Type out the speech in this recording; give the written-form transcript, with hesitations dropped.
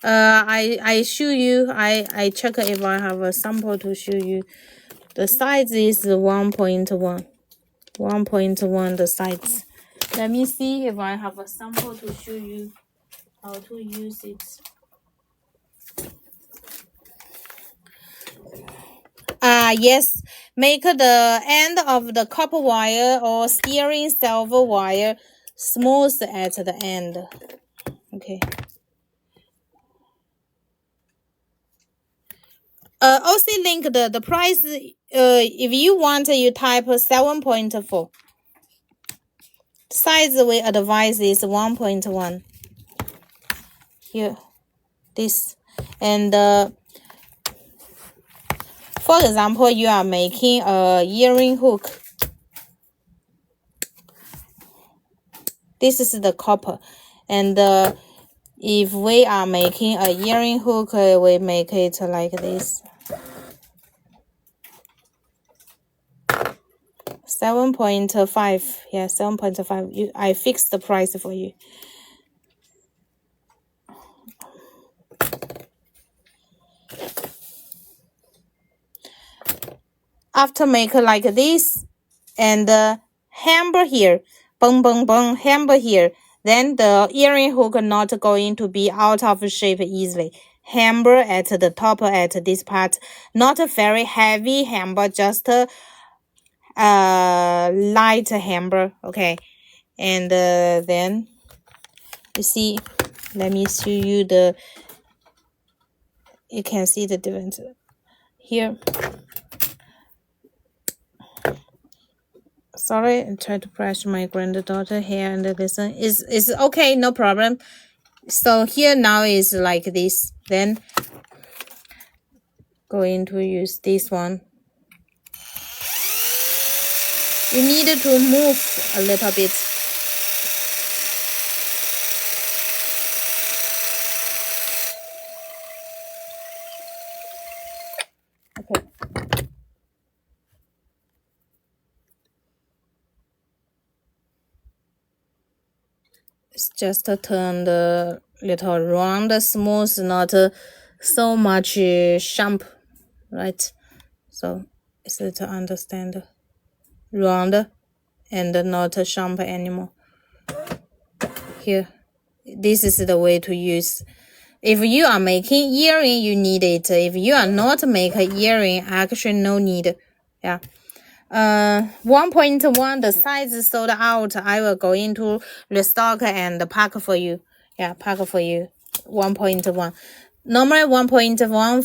I show you. I check if I have a sample to show you. The size is 1.1. 1.1 the size. Let me see if I have a sample to show you how to use it. Yes, make the end of the copper wire or steering silver wire smooth at the end. Okay. Also link the price. If you want, you type 7.4. Size we advise is 1.1. Here, this, and for example, you are making a earring hook. This is the copper, and if we are making a earring hook, we make it like this. 7.5. Yeah, 7.5. I fixed the price for you. After make like this, and hammer here, boom, boom, boom, hammer here. Then the earring hook not going to be out of shape easily. Hammer at the top at this part, not a very heavy hammer, just a light hammer. Okay, and then you see. Let me show you the. You can see the difference here. Sorry, I tried to press my granddaughter here and listen. It's okay, no problem. So here now is like this. Then going to use this one. You need to move a little bit. Okay. It's just turn the little round, smooth, not so much sharp, right? So it's to understand round and not sharp anymore. Here, this is the way to use. If you are making earring, you need it. If you are not making earring, actually no need. Yeah. 1.1 the size is sold out. I will go into restock and pack for you. Yeah, pack for you. 1.1. Normally 1.1